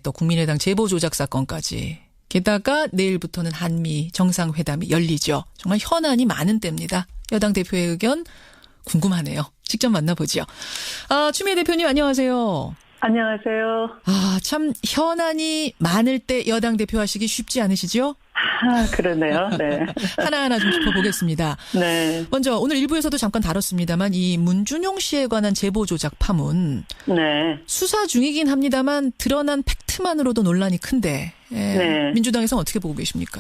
또 국민의당 제보 조작 사건까지. 게다가 내일부터는 한미 정상회담이 열리죠. 정말 현안이 많은 때입니다. 여당 대표의 의견 궁금하네요. 직접 만나보죠. 추미애 대표님 안녕하세요. 안녕하세요. 참 현안이 많을 때 여당 대표 하시기 쉽지 않으시죠? 그러네요. 네. 하나하나 좀 짚어보겠습니다. 네. 먼저 오늘 일부에서도 잠깐 다뤘습니다만 이 문준용 씨에 관한 제보 조작 파문. 네. 수사 중이긴 합니다만 드러난 팩트만으로도 논란이 큰데 네. 민주당에서는 어떻게 보고 계십니까?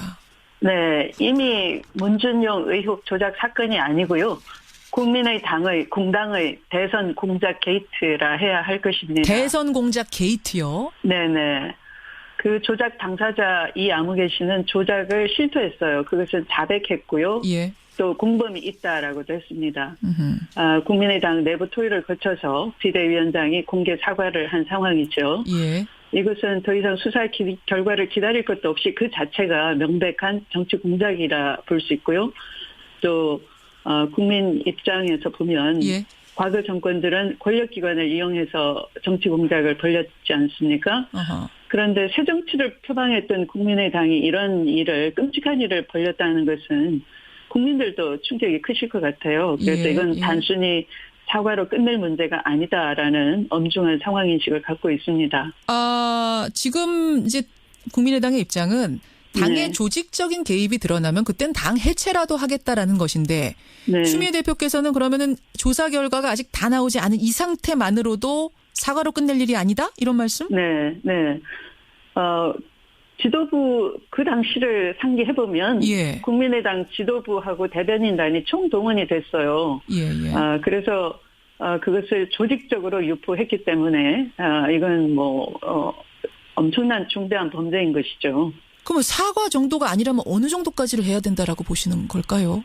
네. 이미 문준용 의혹 조작 사건이 아니고요. 공당의 대선 공작 게이트라 해야 할 것입니다. 대선 공작 게이트요? 네네. 그 조작 당사자 이아무개 씨는 조작을 실토했어요. 그것은 자백했고요. 예. 또 공범이 있다라고도 했습니다. 국민의당 내부 토의를 거쳐서 비대위원장이 공개 사과를 한 상황이죠. 예. 이것은 더 이상 수사 결과를 기다릴 것도 없이 그 자체가 명백한 정치 공작이라 볼 수 있고요. 또 국민 입장에서 보면 예. 과거 정권들은 권력기관을 이용해서 정치 공작을 벌였지 않습니까? 어허. 그런데 새정치를 표방했던 국민의당이 이런 일을 끔찍한 일을 벌였다는 것은 국민들도 충격이 크실 것 같아요. 그래서 이건 단순히 사과로 끝낼 문제가 아니다라는 엄중한 상황인식을 갖고 있습니다. 지금 이제 국민의당의 입장은 당의 조직적인 개입이 드러나면 그땐 당 해체라도 하겠다라는 것인데 추미애 대표께서는 그러면은 조사 결과가 아직 다 나오지 않은 이 상태만으로도 사과로 끝낼 일이 아니다? 이런 말씀? 네. 지도부 그 당시를 상기해보면 국민의당 지도부하고 대변인단이 총동원이 됐어요. 그래서 그것을 조직적으로 유포했기 때문에 이건 엄청난 중대한 범죄인 것이죠. 그럼 사과 정도가 아니라면 어느 정도까지를 해야 된다라고 보시는 걸까요?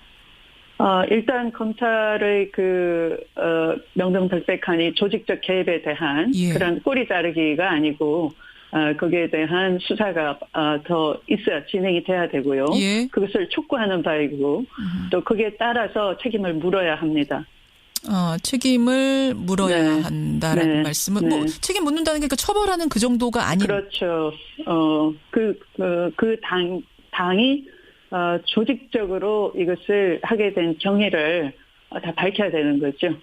일단 검찰의 명명백백한 조직적 개입에 대한 그런 꼬리 자르기가 아니고 거기에 대한 수사가 더 있어야 진행이 돼야 되고요. 그것을 촉구하는 바이고 또 거기에 따라서 책임을 물어야 합니다. 책임을 물어야 한다라는 말씀은 책임 묻는다는 게 처벌하는 그 정도가 아닌. 그렇죠. 당이 조직적으로 이것을 하게 된 경위를 다 밝혀야 되는 거죠.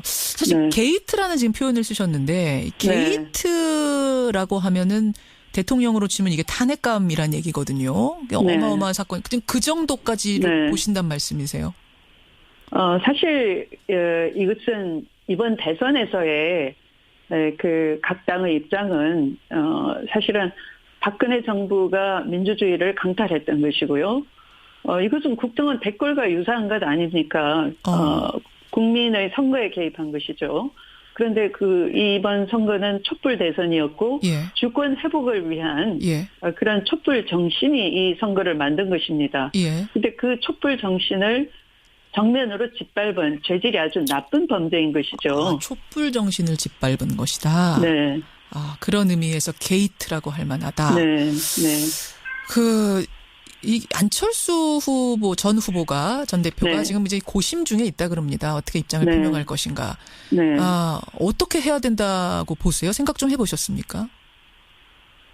사실 게이트라는 지금 표현을 쓰셨는데 게이트라고 하면은 대통령으로 치면 이게 탄핵감이란 얘기거든요. 어마어마한 사건. 그 정도까지를 보신단 말씀이세요? 사실 이것은 이번 대선에서의 각 당의 입장은 사실은 박근혜 정부가 민주주의를 강탈했던 것이고요. 이것은 국정원 대꼴과 유사한 것 아닙니까? 국민의 선거에 개입한 것이죠. 그런데 이번 선거는 촛불 대선이었고 주권 회복을 위한 그런 촛불 정신이 이 선거를 만든 것입니다. 그런데 그 촛불 정신을 정면으로 짓밟은 죄질이 아주 나쁜 범죄인 것이죠. 촛불 정신을 짓밟은 것이다. 네. 그런 의미에서 게이트라고 할 만하다. 네. 이 안철수 전 후보가 전 대표가 지금 이제 고심 중에 있다 그럽니다. 어떻게 입장을 표명할 것인가. 어떻게 해야 된다고 보세요? 생각 좀 해보셨습니까?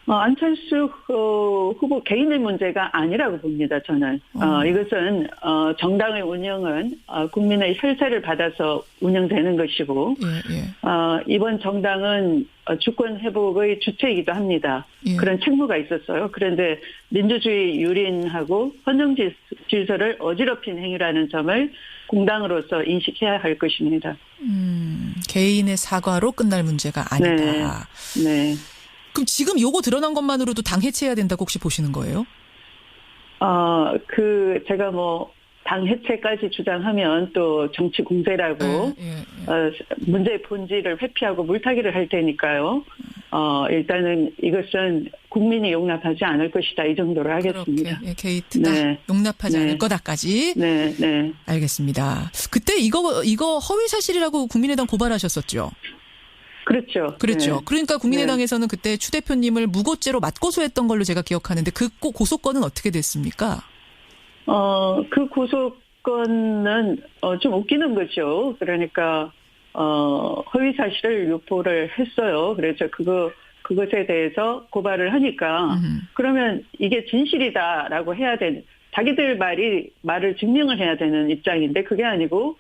안철수 후보 개인의 문제가 아니라고 봅니다, 저는. 이것은, 정당의 운영은, 국민의 혈세를 받아서 운영되는 것이고, 이번 정당은 주권 회복의 주체이기도 합니다. 그런 책무가 있었어요. 그런데 민주주의 유린하고 헌정 질서를 어지럽힌 행위라는 점을 공당으로서 인식해야 할 것입니다. 개인의 사과로 끝날 문제가 아니다. 네. 그럼 지금 요거 드러난 것만으로도 당 해체해야 된다고 혹시 보시는 거예요? 제가 당 해체까지 주장하면 또 정치 공세라고, 문제의 본질을 회피하고 물타기를 할 테니까요. 일단은 이것은 국민이 용납하지 않을 것이다. 이 정도로 하겠습니다. 게이트다. 용납하지 않을 거다까지. 네. 알겠습니다. 그때 이거 허위 사실이라고 국민의당 고발하셨었죠? 그렇죠. 그러니까 국민의당에서는 그때 추 대표님을 무고죄로 맞고소했던 걸로 제가 기억하는데 그 고소건은 어떻게 됐습니까? 그 고소건은 좀 웃기는 거죠. 그러니까 허위 사실을 유포를 했어요. 그래서 그거 그것에 대해서 고발을 하니까 그러면 이게 진실이다라고 해야 되는 자기들 말을 증명을 해야 되는 입장인데 그게 아니고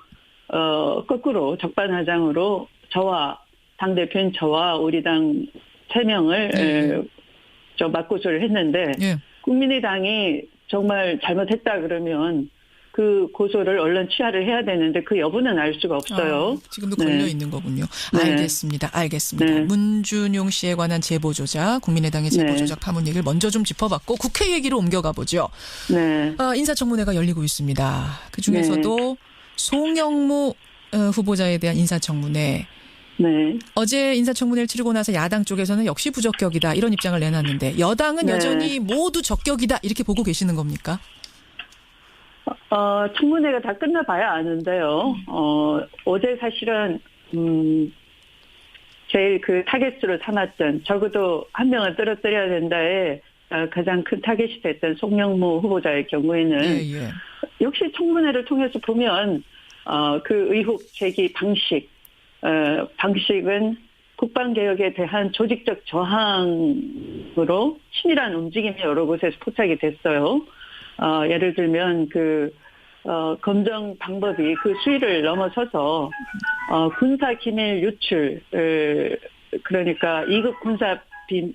거꾸로 적반하장으로 저와 당대표인 저와 우리 당 3명을 맞고소를 했는데 국민의당이 정말 잘못했다 그러면 그 고소를 언론 취하를 해야 되는데 그 여부는 알 수가 없어요. 지금도 걸려 있는 거군요. 알겠습니다. 네. 문준용 씨에 관한 제보 조작, 국민의당의 제보 조작 파문 얘기를 먼저 좀 짚어봤고 국회 얘기로 옮겨가 보죠. 인사청문회가 열리고 있습니다. 그중에서도 송영무 후보자에 대한 인사청문회. 어제 인사청문회를 치르고 나서 야당 쪽에서는 역시 부적격이다 이런 입장을 내놨는데 여당은 여전히 모두 적격이다 이렇게 보고 계시는 겁니까? 청문회가 다 끝나봐야 아는데요. 어제 사실은 제일 그 타겟으로 삼았던 적어도 한 명을 떨어뜨려야 된다에 가장 큰 타겟이 됐던 송영무 후보자의 경우에는 역시 청문회를 통해서 보면 그 의혹 제기 방식은 국방개혁에 대한 조직적 저항으로 치밀한 움직임이 여러 곳에서 포착이 됐어요. 예를 들면 검정 방법이 그 수위를 넘어서서 군사 기밀 유출, 그러니까 2급 군사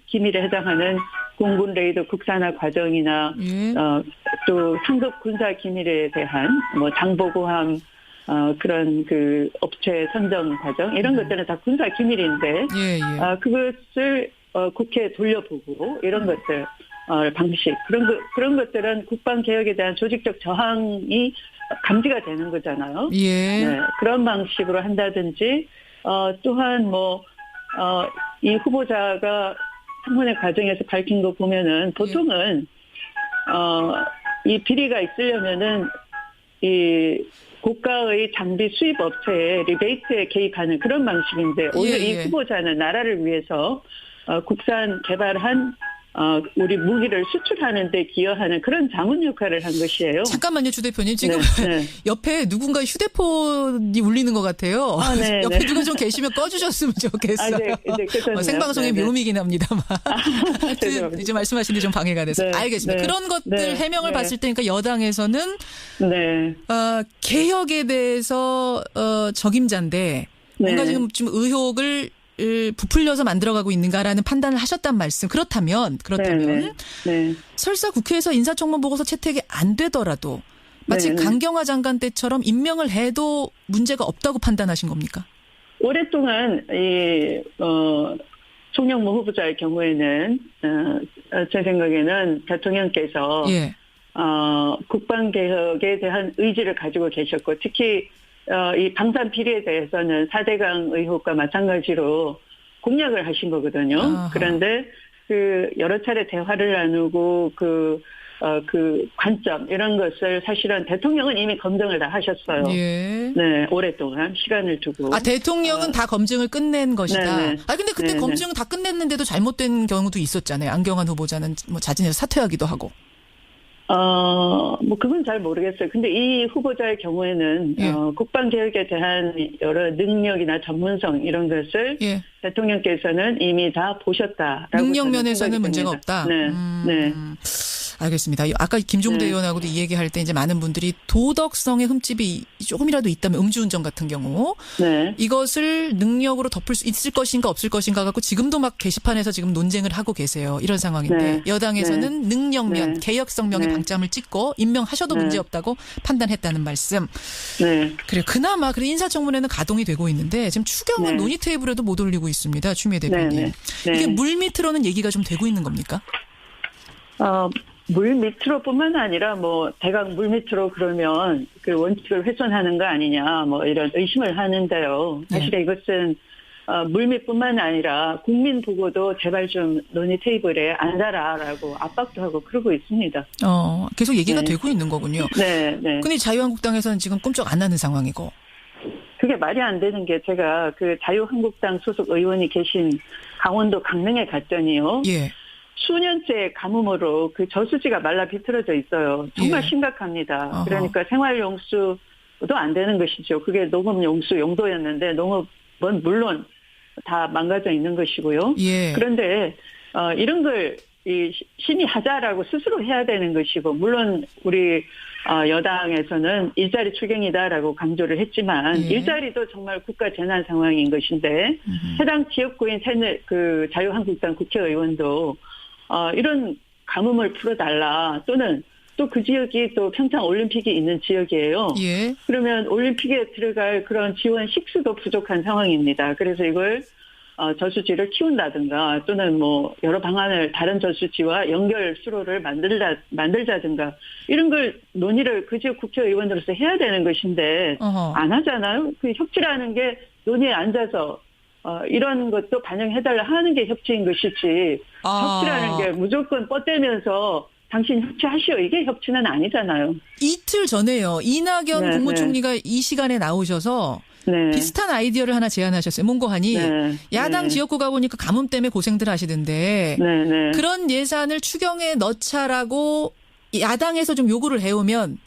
기밀에 해당하는 공군 레이더 국산화 과정이나 또 상급 군사 기밀에 대한 장보고함 그런 그 업체 선정 과정 이런 것들은 다 군사 기밀인데 그것을 국회에 돌려보고 이런 것들 방식 그런 것들은 국방 개혁에 대한 조직적 저항이 감지가 되는 거잖아요. 그런 방식으로 한다든지 또한 이 후보자가 청문회 과정에서 밝힌 거 보면은 보통은 이 비리가 있으려면은 이 고가의 장비 수입 업체에 리베이트에 개입하는 그런 방식인데 오히려 이 후보자는 나라를 위해서 국산 개발한 우리 무기를 수출하는 데 기여하는 그런 자문 역할을 한 것이에요. 잠깐만요, 주 대표님. 지금 옆에 누군가 휴대폰이 울리는 것 같아요. 옆에 누가 좀 계시면 꺼주셨으면 좋겠어요. 생방송의 묘미긴 합니다만. 이제 말씀하시는데 좀 방해가 돼서. 알겠습니다. 그런 것들 해명을 봤을 때 그러니까 여당에서는 개혁에 대해서 적임자인데 뭔가 지금 의혹을 부풀려서 만들어가고 있는가라는 판단을 하셨단 말씀. 그렇다면 설사 국회에서 인사청문 보고서 채택이 안 되더라도 마치 강경화 장관 때처럼 임명을 해도 문제가 없다고 판단하신 겁니까? 오랫동안 송영무 후보자의 경우에는 제 생각에는 대통령께서 국방개혁에 대한 의지를 가지고 계셨고 특히 이 방산 비리에 대해서는 4대강 의혹과 마찬가지로 공약을 하신 거거든요. 그런데 여러 차례 대화를 나누고 그 관점 이런 것을 사실은 대통령은 이미 검증을 다 하셨어요. 오랫동안 시간을 두고. 대통령은 다 검증을 끝낸 것이다. 근데 그때 검증을 다 끝냈는데도 잘못된 경우도 있었잖아요. 안경환 후보자는 자진해서 사퇴하기도 하고. 그건 잘 모르겠어요. 근데 이 후보자의 경우에는, 국방개혁에 대한 여러 능력이나 전문성 이런 것을 대통령께서는 이미 다 보셨다라고. 능력 면에서는 문제가 없다? 알겠습니다. 아까 김종대 의원하고도 이 얘기할 때 이제 많은 분들이 도덕성의 흠집이 조금이라도 있다면 음주운전 같은 경우 이것을 능력으로 덮을 수 있을 것인가 없을 것인가 갖고 지금도 막 게시판에서 지금 논쟁을 하고 계세요. 이런 상황인데 여당에서는 능력면, 개혁성명의 방점을 찍고 임명하셔도 문제없다고 판단했다는 말씀. 그래 그나마 인사청문회는 가동이 되고 있는데 지금 추경은 논의 테이블에도 못 올리고 있습니다. 추미애 대표님. 이게 물밑으로는 얘기가 좀 되고 있는 겁니까? 물 밑으로뿐만 아니라 대강 물 밑으로 그러면 그 원칙을 훼손하는 거 아니냐 이런 의심을 하는데요. 사실 이것은 물 밑뿐만 아니라 국민 보고도 제발 좀 논의 테이블에 앉아라라고 압박도 하고 그러고 있습니다. 계속 얘기가 되고 있는 거군요. 근데 자유한국당에서는 지금 꼼짝 안 하는 상황이고. 그게 말이 안 되는 게 제가 그 자유한국당 소속 의원이 계신 강원도 강릉에 갔더니요. 수년째 가뭄으로 그 저수지가 말라 비틀어져 있어요. 정말 심각합니다. 그러니까 생활용수도 안 되는 것이죠. 그게 농업용수 용도였는데 농업은 물론 다 망가져 있는 것이고요. 예. 그런데 이런 걸 심의하자라고 스스로 해야 되는 것이고, 물론 우리 여당에서는 일자리 추경이다라고 강조를 했지만, 예. 일자리도 정말 국가 재난 상황인 것인데, 해당 지역구인 그 자유한국당 국회의원도 이런 가뭄을 풀어달라, 또는 또 그 지역이 또 평창 올림픽이 있는 지역이에요. 예. 그러면 올림픽에 들어갈 그런 지원 식수도 부족한 상황입니다. 그래서 이걸 저수지를 키운다든가, 또는 뭐 여러 방안을 다른 저수지와 연결 수로를 만들자든가, 이런 걸 논의를 그 지역 국회의원으로서 해야 되는 것인데 안 하잖아요. 그 협치라는 게 논의에 앉아서 이런 것도 반영해달라 하는 게 협치인 것이지, 협치라는 게 무조건 뻗대면서 당신 협치하시오, 이게 협치는 아니잖아요. 이틀 전에요. 이낙연 네, 국무총리가 이 시간에 나오셔서 네. 비슷한 아이디어를 하나 제안하셨어요. 뭔고 하니 야당 지역구 가보니까 가뭄 때문에 고생들 하시던데 그런 예산을 추경에 넣자라고 야당에서 좀 요구를 해오면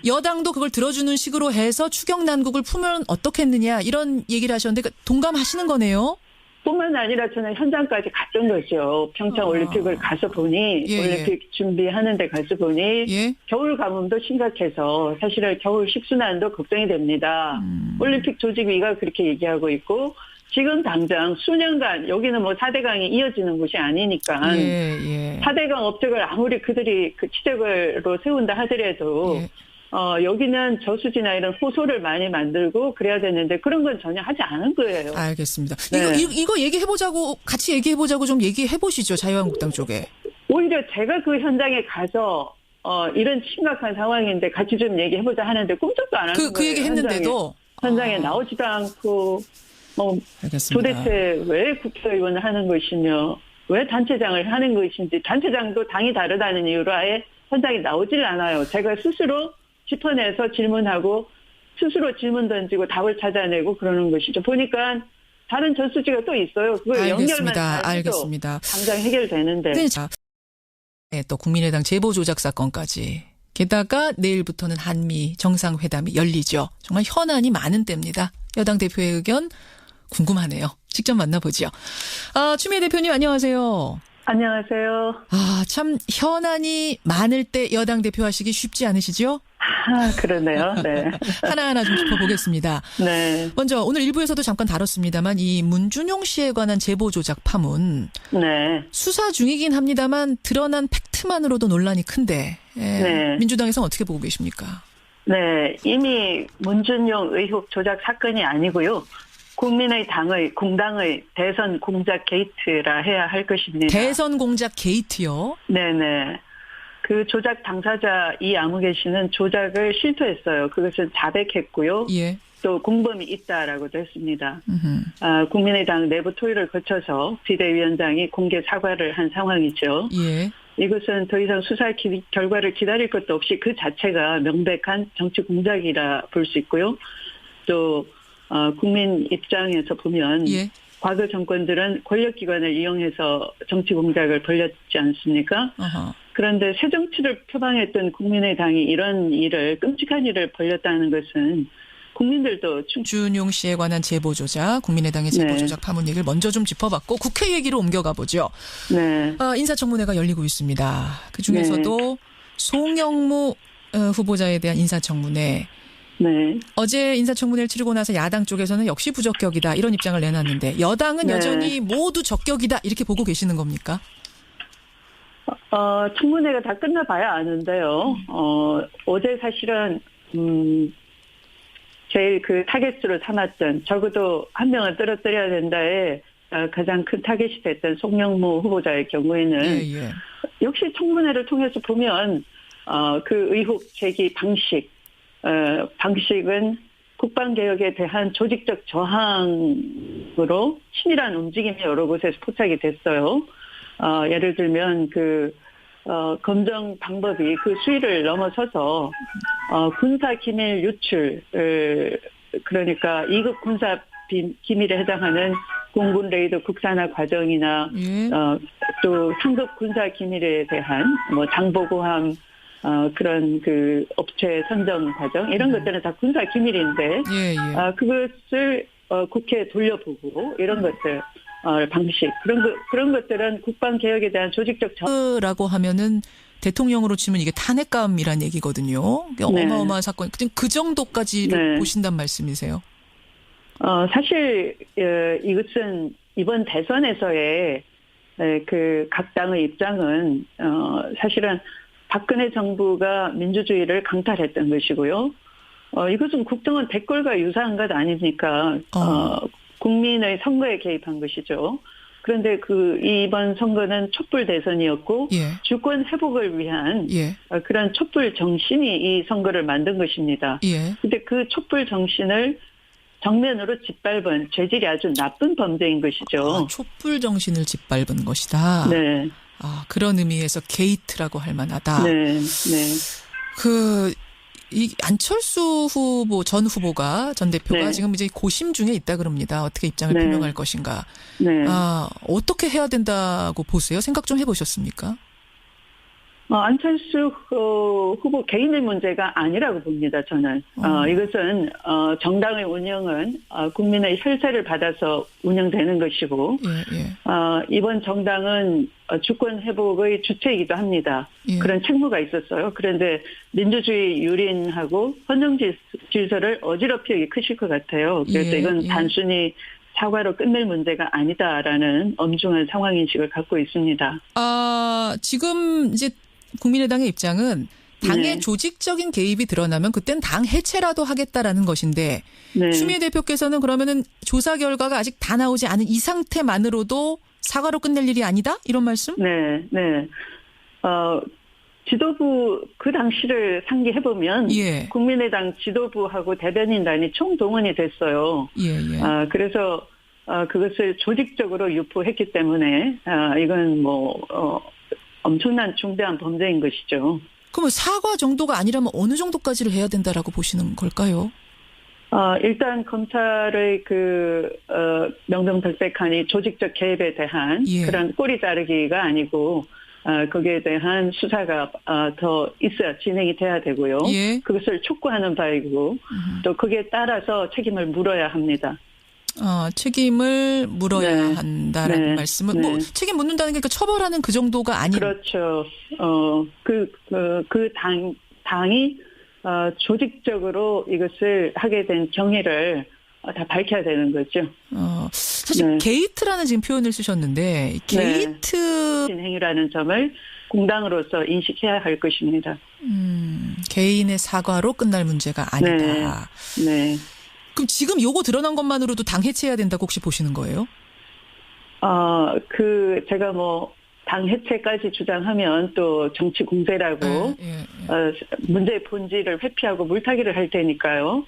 여당도 그걸 들어주는 식으로 해서 추경 난국을 풀면 어떻겠느냐, 이런 얘기를 하셨는데 동감하시는 거네요. 뿐만 아니라 저는 현장까지 갔던 거죠. 평창 올림픽을 가서 보니, 올림픽 준비하는 데 가서 보니 겨울 가뭄도 심각해서 사실은 겨울 식수난도 걱정이 됩니다. 올림픽 조직위가 그렇게 얘기하고 있고, 지금 당장 수년간 여기는 뭐 4대강이 이어지는 곳이 아니니까 4대강 업적을 아무리 그들이 그 지적으로 세운다 하더라도 여기는 저수지나 이런 호소를 많이 만들고 그래야 되는데 그런 건 전혀 하지 않은 거예요. 알겠습니다. 이거 얘기해보자고, 같이 얘기해보자고 좀 얘기해보시죠. 자유한국당 쪽에. 오히려 제가 그 현장에 가서 이런 심각한 상황인데 같이 좀 얘기해보자 하는데 꿈쩍도 안 하는 거예요. 그 얘기 했는데도. 현장에 나오지도 않고, 알겠습니다. 도대체 왜 국회의원을 하는 것이며, 왜 단체장을 하는 것인지, 단체장도 당이 다르다는 이유로 아예 현장에 나오질 않아요. 제가 스스로 짚어내서 질문하고 스스로 질문 던지고 답을 찾아내고 그러는 것이죠. 보니까 다른 저수지가 또 있어요. 그걸 연결만 해도 당장 해결되는데. 네, 또 국민의당 제보 조작 사건까지. 게다가 내일부터는 한미 정상회담이 열리죠. 정말 현안이 많은 때입니다. 여당 대표의 의견 궁금하네요. 직접 만나보죠. 추미애 대표님 안녕하세요. 안녕하세요. 참 현안이 많을 때 여당 대표 하시기 쉽지 않으시죠? 그러네요. 네. 하나하나 좀 짚어보겠습니다. 네. 먼저 오늘 1부에서도 잠깐 다뤘습니다만 이 문준용 씨에 관한 제보 조작 파문. 수사 중이긴 합니다만 드러난 팩트만으로도 논란이 큰데 민주당에서는 어떻게 보고 계십니까? 네. 이미 문준용 의혹 조작 사건이 아니고요. 공당의 대선 공작 게이트라 해야 할 것입니다. 대선 공작 게이트요? 네네. 그 조작 당사자 이아무개 씨는 조작을 실토했어요. 그것은 자백했고요. 또 공범이 있다라고도 했습니다. 국민의당 내부 토의를 거쳐서 비대위원장이 공개 사과를 한 상황이죠. 이것은 더 이상 수사 결과를 기다릴 것도 없이 그 자체가 명백한 정치 공작이라 볼 수 있고요. 또 국민 입장에서 보면 과거 정권들은 권력기관을 이용해서 정치 공작을 벌였지 않습니까? 그런데 새 정치를 표방했던 국민의당이 이런 일을, 끔찍한 일을 벌였다는 것은 국민들도 준용 씨에 관한 제보 조작, 국민의당의 제보 조작 파문 얘기를 먼저 좀 짚어봤고 국회 얘기로 옮겨가 보죠. 인사청문회가 열리고 있습니다. 그중에서도 송영무 후보자에 대한 인사청문회. 어제 인사청문회를 치르고 나서 야당 쪽에서는 역시 부적격이다 이런 입장을 내놨는데 여당은 여전히 모두 적격이다 이렇게 보고 계시는 겁니까? 청문회가 다 끝나봐야 아는데요. 어제 사실은 제일 그 타겟으로 삼았던, 적어도 한 명을 떨어뜨려야 된다에 가장 큰 타겟이 됐던 송영무 후보자의 경우에는 역시 청문회를 통해서 보면 그 의혹 제기 방식은 국방개혁에 대한 조직적 저항으로 치밀한 움직임이 여러 곳에서 포착이 됐어요. 예를 들면 검정 방법이 그 수위를 넘어서서 군사 기밀 유출, 그러니까 2급 군사 기밀에 해당하는 공군 레이더 국산화 과정이나 또 상급 군사 기밀에 대한 뭐 장보고함 그런 그 업체 선정 과정 이런 것들은 다 군사 기밀인데 그것을 국회에 돌려보고 이런 것들 방식 그런 것들은 국방 개혁에 대한 조직적 라고 하면은 대통령으로 치면 이게 탄핵감이란 얘기거든요. 네. 어마어마한 사건. 그 정도까지를 네. 보신단 말씀이세요? 사실 이것은 이번 대선에서의 그 각 당의 입장은 사실은 박근혜 정부가 민주주의를 강탈했던 것이고요. 이것은 국정원 댓글과 유사한 것 아닙니까? 국민의 선거에 개입한 것이죠. 그런데 이번 선거는 촛불 대선이었고 예. 주권 회복을 위한 예. 그런 촛불 정신이 이 선거를 만든 것입니다. 예. 근데 그 촛불 정신을 정면으로 짓밟은 죄질이 아주 나쁜 범죄인 것이죠. 촛불 정신을 짓밟은 것이다. 네. 그런 의미에서 게이트라고 할 만하다. 네. 네. 이 안철수 전 대표가 네. 지금 이제 고심 중에 있다 그럽니다. 어떻게 입장을 네. 표명할 것인가. 네. 어떻게 해야 된다고 보세요? 생각 좀 해보셨습니까? 안철수 후보 개인의 문제가 아니라고 봅니다, 저는. 이것은, 정당의 운영은, 국민의 혈세를 받아서 운영되는 것이고, 이번 정당은 주권 회복의 주체이기도 합니다. 예. 그런 책무가 있었어요. 그런데 민주주의 유린하고 헌정 질서를 어지럽히기 크실 것 같아요. 그래서 이건 단순히 사과로 끝낼 문제가 아니다라는 엄중한 상황인식을 갖고 있습니다. 지금 이제 국민의당의 입장은 당의 조직적인 개입이 드러나면 그땐 당 해체라도 하겠다라는 것인데 추미애 대표께서는 그러면은 조사 결과가 아직 다 나오지 않은 이 상태만으로도 사과로 끝낼 일이 아니다? 이런 말씀? 네. 지도부 그 당시를 상기해보면 국민의당 지도부하고 대변인단이 총동원이 됐어요. 그래서 그것을 조직적으로 유포했기 때문에 이건 엄청난 중대한 범죄인 것이죠. 그러면 사과 정도가 아니라면 어느 정도까지를 해야 된다라고 보시는 걸까요? 일단 검찰의 명명백백하니 조직적 개입에 대한 그런 꼬리 자르기가 아니고 거기에 대한 수사가 더 있어야 진행이 돼야 되고요. 그것을 촉구하는 바이고 또 거기에 따라서 책임을 물어야 합니다. 책임을 물어야 한다라는 말씀은 책임 묻는다는 게 처벌하는 그 정도가 아닌. 그렇죠. 당이 조직적으로 이것을 하게 된 경위를 다 밝혀야 되는 거죠. 사실 게이트라는 지금 표현을 쓰셨는데 게이트 진행이라는 점을 공당으로서 인식해야 할 것입니다. 개인의 사과로 끝날 문제가 아니다. 네. 그럼 지금 요거 드러난 것만으로도 당 해체해야 된다고 혹시 보시는 거예요? 제가 당 해체까지 주장하면 또 정치 공세라고 문제의 본질을 회피하고 물타기를 할 테니까요.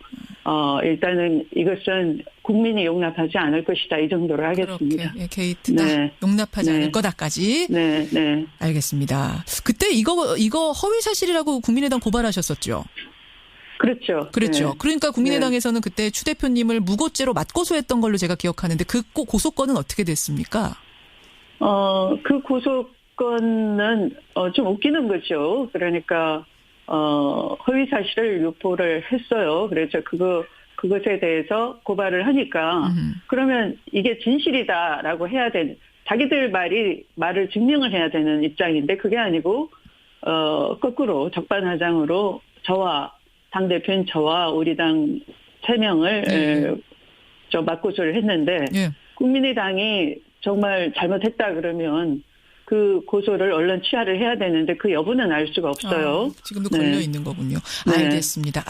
일단은 이것은 국민이 용납하지 않을 것이다. 이 정도로 하겠습니다. 게이트다. 용납하지 않을 거다까지. 네. 알겠습니다. 그때 이거 허위 사실이라고 국민의당 고발하셨었죠? 그렇죠. 그러니까 국민의당에서는 그때 추 대표님을 무고죄로 맞고소했던 걸로 제가 기억하는데 그 고소건은 어떻게 됐습니까? 그 고소건은 좀 웃기는 거죠. 그러니까 허위 사실을 유포를 했어요. 그래서 그것에 대해서 고발을 하니까 그러면 이게 진실이다라고 해야 되는 자기들 말을 증명을 해야 되는 입장인데 그게 아니고 거꾸로 적반하장으로 당대표인 저와 우리 당 3명을 맞고소를 했는데 국민의당이 정말 잘못했다 그러면 그 고소를 언론 취하를 해야 되는데 그 여부는 알 수가 없어요. 지금도 걸려 있는 거군요. 알겠습니다.